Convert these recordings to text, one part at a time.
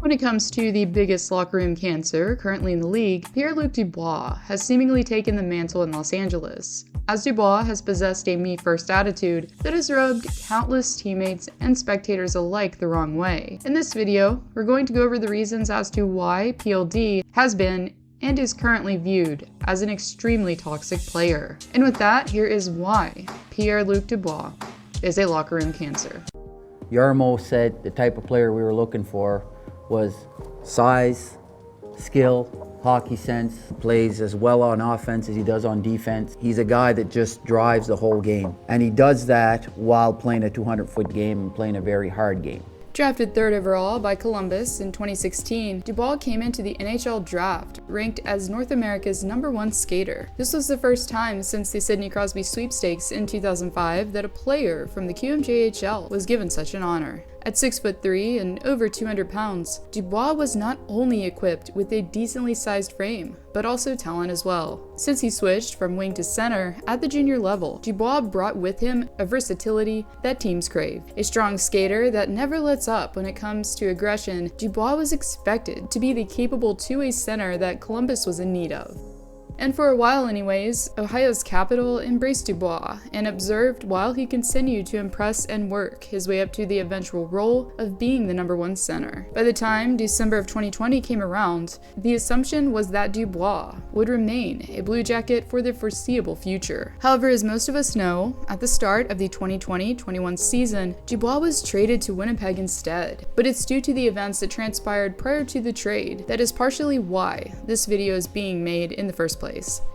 When it comes to the biggest locker room cancer currently in the league, Pierre-Luc Dubois has seemingly taken the mantle in Los Angeles, as Dubois has possessed a me-first attitude that has rubbed countless teammates and spectators alike the wrong way. In this video, we're going to go over the reasons as to why PLD has been and is currently viewed as an extremely toxic player. And with that, here is why Pierre-Luc Dubois is a locker room cancer. Yarmo said the type of player we were looking for was size, skill, hockey sense, plays as well on offense as he does on defense. He's a guy that just drives the whole game. And he does that while playing a 200-foot game and playing a very hard game. Drafted 3rd overall by Columbus in 2016, Dubois came into the NHL draft ranked as North America's #1 skater. This was the first time since the Sidney Crosby sweepstakes in 2005 that a player from the QMJHL was given such an honor. At 6'3" and over 200 pounds, Dubois was not only equipped with a decently sized frame, but also talent as well. Since he switched from wing to center at the junior level, Dubois brought with him a versatility that teams crave. A strong skater that never lets up when it comes to aggression, Dubois was expected to be the capable two-way center that Columbus was in need of. And for a while anyways, Ohio's capital embraced Dubois and observed while he continued to impress and work his way up to the eventual role of being the #1 center. By the time December of 2020 came around, the assumption was that Dubois would remain a Blue Jacket for the foreseeable future. However, as most of us know, at the start of the 2020-21 season, Dubois was traded to Winnipeg instead. But it's due to the events that transpired prior to the trade that is partially why this video is being made in the first place.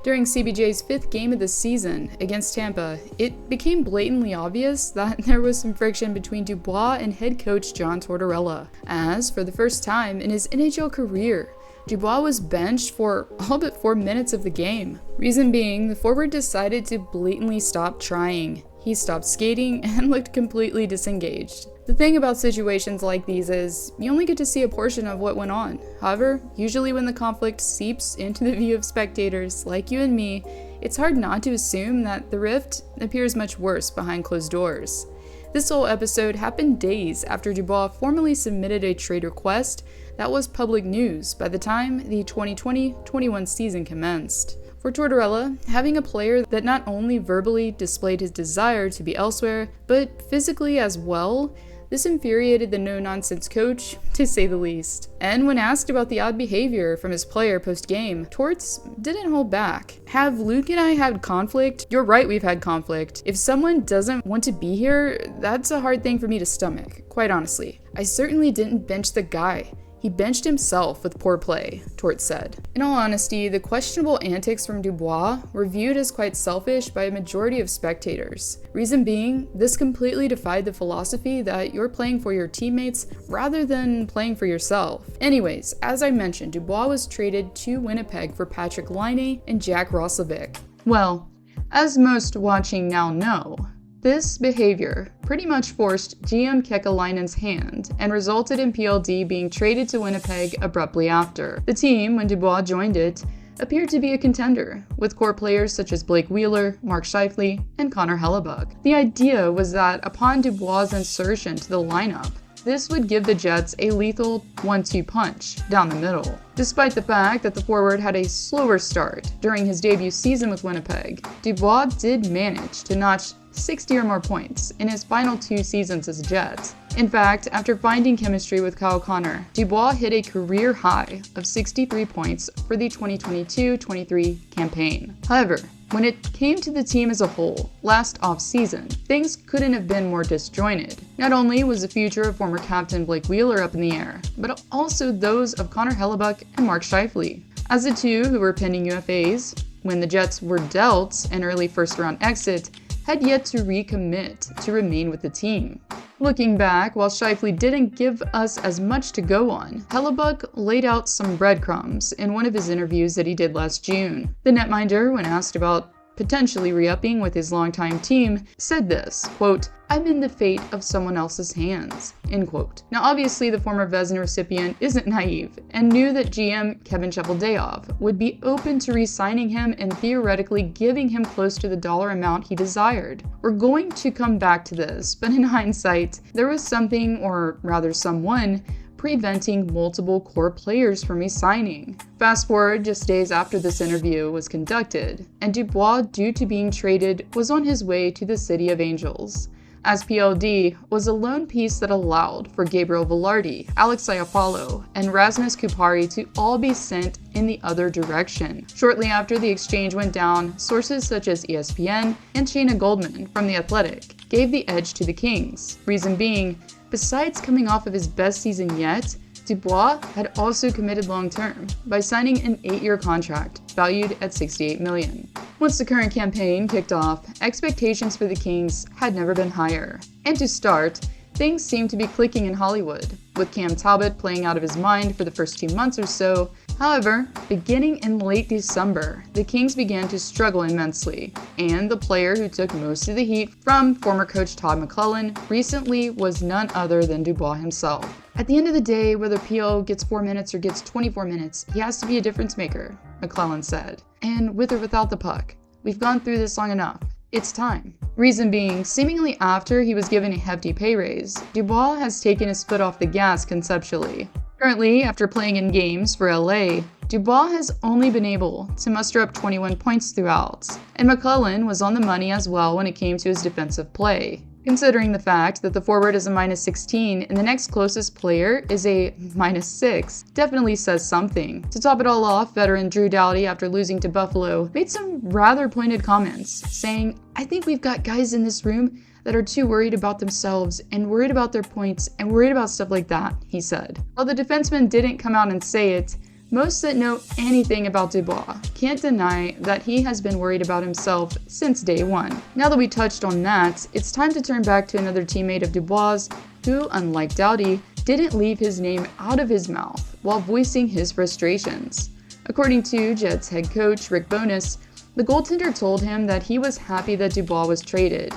During CBJ's 5th game of the season against Tampa, it became blatantly obvious that there was some friction between Dubois and head coach John Tortorella, as for the first time in his NHL career, Dubois was benched for all but 4 minutes of the game. Reason being, the forward decided to blatantly stop trying. He stopped skating and looked completely disengaged. The thing about situations like these is, you only get to see a portion of what went on. However, usually when the conflict seeps into the view of spectators like you and me, it's hard not to assume that the rift appears much worse behind closed doors. This whole episode happened days after Dubois formally submitted a trade request that was public news by the time the 2020-21 season commenced. For Tortorella, having a player that not only verbally displayed his desire to be elsewhere, but physically as well, this infuriated the no-nonsense coach, to say the least. And when asked about the odd behavior from his player post-game, Torts didn't hold back. Have Luke and I had conflict? You're right, we've had conflict. If someone doesn't want to be here, that's a hard thing for me to stomach, quite honestly. I certainly didn't bench the guy. He benched himself with poor play, Torts said. In all honesty, the questionable antics from Dubois were viewed as quite selfish by a majority of spectators. Reason being, this completely defied the philosophy that you're playing for your teammates rather than playing for yourself. Anyways, as I mentioned, Dubois was traded to Winnipeg for Patrick Laine and Jack Roslovic. Well, as most watching now know, this behavior pretty much forced GM Kekalainen's hand and resulted in PLD being traded to Winnipeg abruptly after. The team, when Dubois joined it, appeared to be a contender, with core players such as Blake Wheeler, Mark Scheifele, and Connor Hellebuyck. The idea was that upon Dubois' insertion to the lineup, this would give the Jets a lethal 1-2 punch down the middle. Despite the fact that the forward had a slower start during his debut season with Winnipeg, Dubois did manage to notch 60 or more points in his final 2 seasons as a Jet. In fact, after finding chemistry with Kyle Connor, Dubois hit a career high of 63 points for the 2022-23 campaign. However, when it came to the team as a whole, last off-season, things couldn't have been more disjointed. Not only was the future of former captain Blake Wheeler up in the air, but also those of Connor Hellebuyck and Mark Scheifele. As the two who were pending UFAs, when the Jets were dealt an early first-round exit, had yet to recommit to remain with the team. Looking back, while Scheifele didn't give us as much to go on, Hellebuyck laid out some breadcrumbs in one of his interviews that he did last June. The netminder, when asked about potentially re-upping with his longtime team, said this, quote, "I'm in the fate of someone else's hands," end quote. Now obviously the former Vezina recipient isn't naive and knew that GM Kevin Cheveldayoff would be open to re-signing him and theoretically giving him close to the dollar amount he desired. We're going to come back to this, but in hindsight, there was something, or rather someone, preventing multiple core players from resigning. Fast forward just days after this interview was conducted, and Dubois, due to being traded, was on his way to the City of Angels, as PLD was a loan piece that allowed for Gabriel Velarde, Alex Iafallo, and Rasmus Kupari to all be sent in the other direction. Shortly after the exchange went down, sources such as ESPN and Shayna Goldman from The Athletic gave the edge to the Kings. Reason being, besides coming off of his best season yet, Dubois had also committed long-term by signing an 8-year contract valued at $68 million. Once the current campaign kicked off, expectations for the Kings had never been higher. And to start, things seemed to be clicking in Hollywood, with Cam Talbot playing out of his mind for the first 2 months or so. However, beginning in late December, the Kings began to struggle immensely, and the player who took most of the heat from former coach Todd McClellan recently was none other than Dubois himself. At the end of the day, whether PO gets 4 minutes or gets 24 minutes, he has to be a difference maker, McClellan said. And with or without the puck, we've gone through this long enough. It's time. Reason being, seemingly after he was given a hefty pay raise, Dubois has taken his foot off the gas conceptually. Currently, after playing in games for LA, Dubois has only been able to muster up 21 points throughout, and McClellan was on the money as well when it came to his defensive play. Considering the fact that the forward is a -16 and the next closest player is a -6, definitely says something. To top it all off, veteran Drew Doughty, after losing to Buffalo, made some rather pointed comments, saying, "I think we've got guys in this room that are too worried about themselves and worried about their points and worried about stuff like that," he said. While the defenseman didn't come out and say it, most that know anything about Dubois can't deny that he has been worried about himself since day one. Now that we touched on that, it's time to turn back to another teammate of Dubois who, unlike Doughty, didn't leave his name out of his mouth while voicing his frustrations. According to Jets head coach Rick Bowness, the goaltender told him that he was happy that Dubois was traded.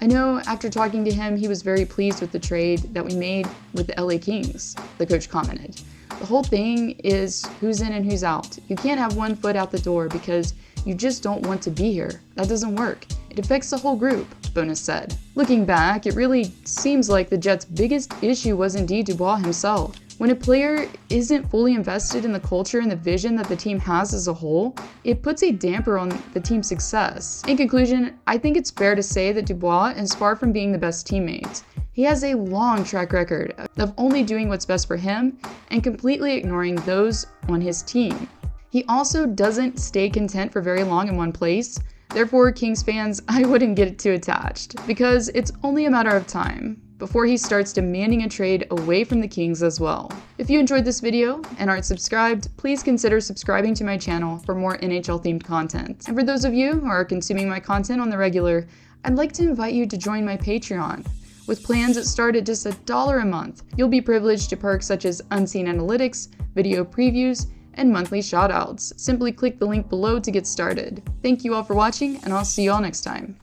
"I know after talking to him, he was very pleased with the trade that we made with the LA Kings," the coach commented. "The whole thing is who's in and who's out. You can't have one foot out the door because you just don't want to be here. That doesn't work. It affects the whole group," Bowness said. Looking back, it really seems like the Jets' biggest issue was indeed Dubois himself. When a player isn't fully invested in the culture and the vision that the team has as a whole, it puts a damper on the team's success. In conclusion, I think it's fair to say that Dubois is far from being the best teammate. He has a long track record of only doing what's best for him and completely ignoring those on his team. He also doesn't stay content for very long in one place. Therefore, Kings fans, I wouldn't get too attached, because it's only a matter of time before he starts demanding a trade away from the Kings as well. If you enjoyed this video and aren't subscribed, please consider subscribing to my channel for more NHL themed content. And for those of you who are consuming my content on the regular, I'd like to invite you to join my Patreon. With plans that start at just $1 a month, you'll be privileged to perks such as unseen analytics, video previews, and monthly shoutouts. Simply click the link below to get started. Thank you all for watching, and I'll see you all next time.